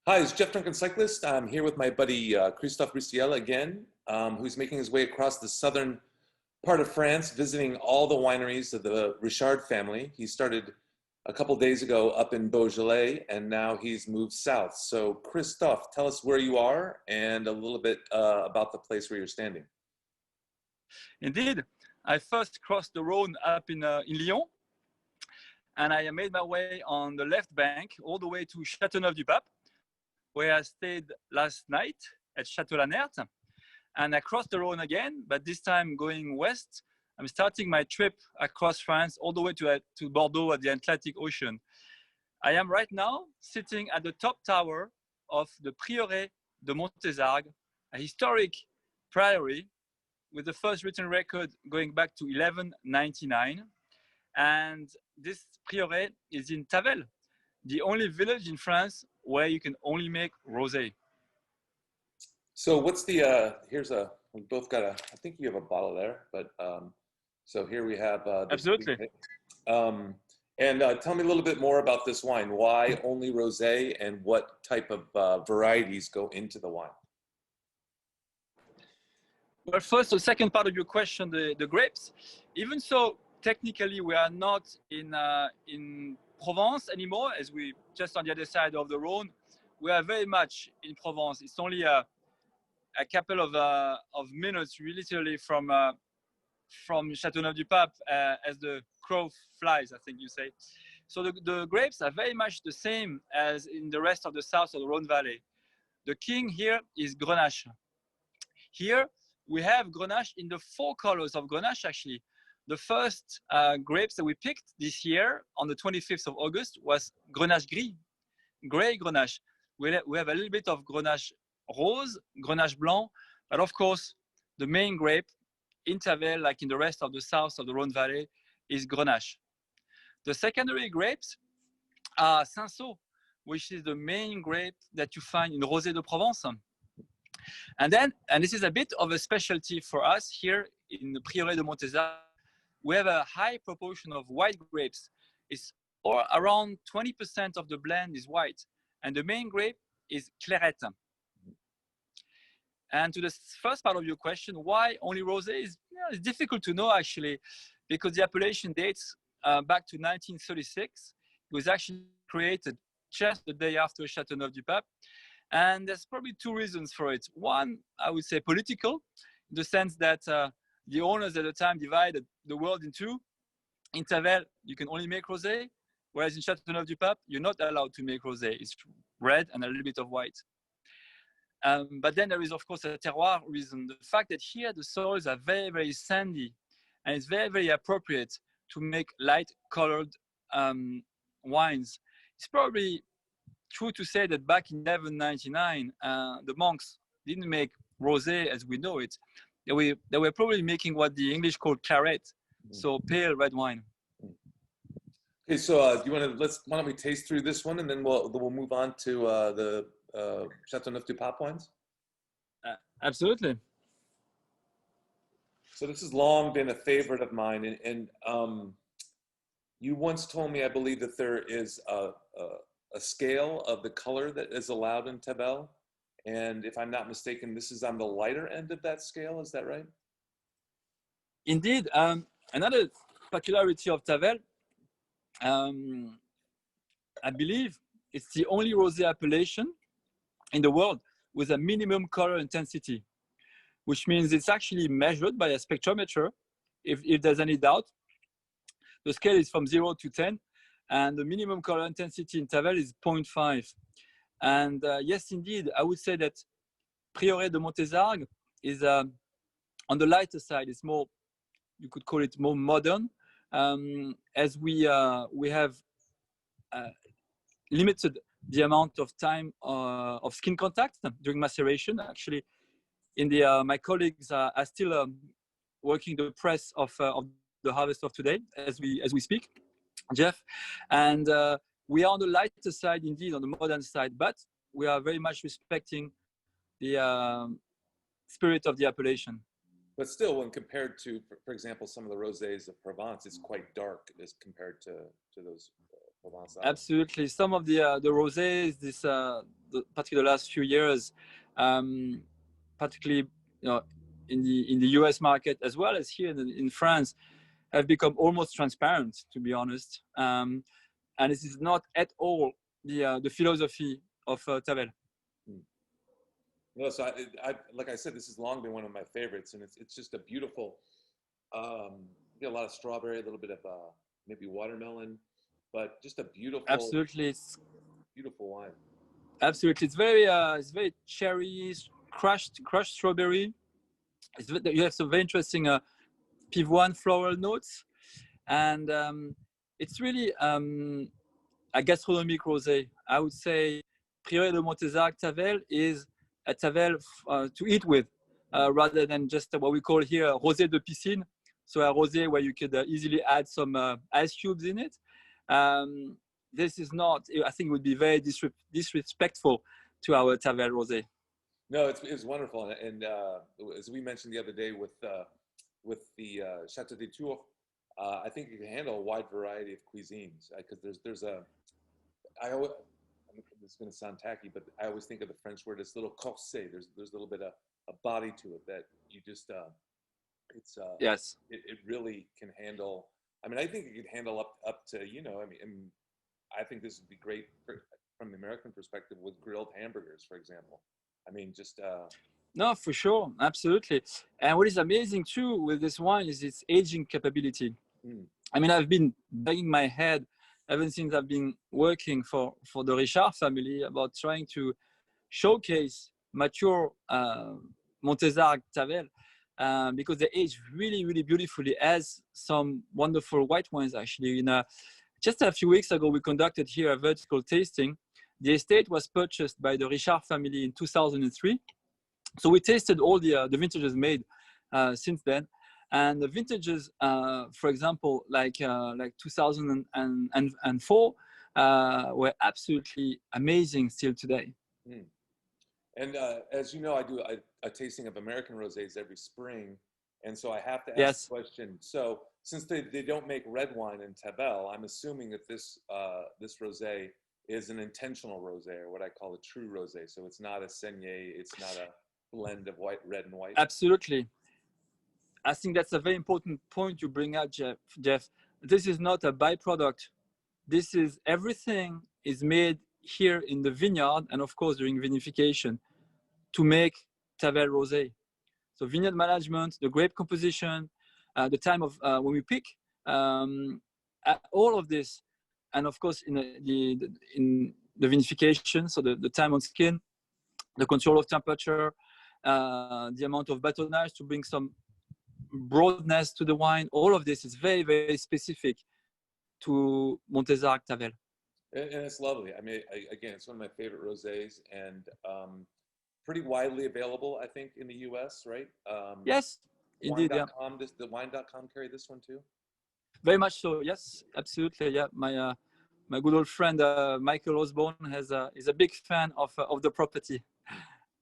Hi, it's Jeff Duncan Cyclist. I'm here with my buddy Christophe Bristiel again, who's making his way across the southern part of France, visiting all the wineries of the Richard family. He started a couple days ago up in Beaujolais, and now he's moved south. So Christophe, tell us where you are and a little bit about the place where you're standing. Indeed, I first crossed the Rhone up in Lyon, and I made my way on the left bank all the way to Châteauneuf-du-Pape, where I stayed last night at Château-Lannert. And I crossed the Rhone again, but this time going west. I'm starting my trip across France all the way to Bordeaux at the Atlantic Ocean. I am right now sitting at the top tower of the Prieuré de Montézargues, a historic priory with the first written record going back to 1199. And this prieuré is in Tavel, the only village in France where you can only make rosé. So what's the, we both got I think you have a bottle there, but so here we have this. Absolutely. And tell me a little bit more about this wine. Why only rosé, and what type of varieties go into the wine? Well, first, the second part of your question, the grapes. Even so, technically, we are not in Provence anymore, as we just on the other side of the Rhone. We are very much in Provence. It's only a couple of minutes, literally, from Châteauneuf-du-Pape, as the crow flies, I think you say. So the grapes are very much the same as in the rest of the south of the Rhone Valley. The king here is Grenache. Here we have Grenache in the four colors of Grenache, actually. The first grapes that we picked this year on the 25th of August was Grenache Gris, gray Grenache. We have a little bit of Grenache Rose, Grenache Blanc, but of course, the main grape in Tavel, like in the rest of the south of the Rhone Valley, is Grenache. The secondary grapes are Cinsault, which is the main grape that you find in Rosé de Provence. And this is a bit of a specialty for us here in the Prieuré de Montézargues. We have a high proportion of white grapes. It's around 20% of the blend is white. And the main grape is Clairette. And to the first part of your question, why only rosé is it's difficult to know, actually, because the appellation dates back to 1936. It was actually created just the day after Châteauneuf-du-Pape. And there's probably two reasons for it. One, I would say political, in the sense that the owners at the time divided the world in two. In Tavel, you can only make rosé, whereas in Châteauneuf-du-Pape, you're not allowed to make rosé. It's red and a little bit of white. But then there is, of course, a terroir reason. The fact that here the soils are very, very sandy, and it's very, very appropriate to make light-colored wines. It's probably true to say that back in 1199, the monks didn't make rosé as we know it. They were probably making what the English call claret, so pale red wine. Okay, so do you want to why don't we taste through this one, and then we'll move on to the Châteauneuf-du-Pape wines? Absolutely. So this has long been a favorite of mine, and you once told me, I believe, that there is a scale of the color that is allowed in Tavel, and if I'm not mistaken, this is on the lighter end of that scale. Is that right? Indeed. Another peculiarity of Tavel, I believe it's the only rosé appellation in the world with a minimum color intensity, which means it's actually measured by a spectrometer. If there's any doubt, the scale is from 0 to 10, and the minimum color intensity in Tavel is 0.5. And yes, indeed, I would say that Prieuré de Montézargues is on the lighter side. It's more, you could call it more modern, as we have limited the amount of time of skin contact during maceration. Actually, in the my colleagues are still working the press of the harvest of today as we speak, Jeff, and we are on the lighter side, indeed, on the modern side, but we are very much respecting the spirit of the appellation. But still, when compared to, for example, some of the rosés of Provence, it's quite dark as compared to those Provence. Absolutely, some of the rosés, particularly the last few years, particularly in the US market as well as here in France, have become almost transparent, to be honest. And this is not at all the philosophy of Tavel. No, so like I said, this has long been one of my favorites, and it's just a beautiful. You get a lot of strawberry, a little bit of maybe watermelon, but just a beautiful, absolutely, it's beautiful wine. Absolutely, it's very cherry, crushed strawberry. You have some very interesting pivoine floral notes, and it's really a gastronomic rosé. I would say Prieuré de Montézargues Tavel is a Tavel to eat with, rather than just what we call here rosé de piscine. So a rosé where you could easily add some ice cubes in it. This is not, I think it would be very disrespectful to our Tavel rosé. No, it's wonderful, and as we mentioned the other day with the Chateau des Tours, I think you can handle a wide variety of cuisines because there's a I always, this is going to sound tacky, but I always think of the French word as little corset. There's a little bit of a body to it that you just yes, it really can handle. I mean, I think it could handle up to I think this would be great from the American perspective with grilled hamburgers, for example. I mean, just no, for sure, absolutely. And what is amazing too with this wine is its aging capability. I mean, I've been banging my head ever since I've been working for the Richard family about trying to showcase mature Montézargues Tavel because they age really, really beautifully, as some wonderful white wines actually. Just a few weeks ago, we conducted here a vertical tasting. The estate was purchased by the Richard family in 2003. So we tasted all the vintages made since then. And the vintages, for example, like 2004, were absolutely amazing still today. Mm. And as you know, I do a tasting of American rosés every spring, and so I have to ask the question. So since they don't make red wine in Tavel, I'm assuming that this rosé is an intentional rosé, or what I call a true rosé. So it's not a saignée, it's not a blend of red and white. Absolutely. I think that's a very important point you bring up, Jeff. This is not a byproduct. This is everything is made here in the vineyard, and of course during vinification, to make Tavel rosé. So vineyard management, the grape composition, the time of when we pick, all of this, and of course in the vinification, so the time on skin, the control of temperature, the amount of batonnage to bring some broadness to the wine. All of this is very, very specific to Montézargues Tavel. And it's lovely. I mean, again, it's one of my favorite rosés, and pretty widely available, I think, in the U.S., right? Yes, indeed. Wine.com, does the Wine.com carry this one too? Very much so. Yes, absolutely. Yeah, my good old friend Michael Osborne is a big fan of the property.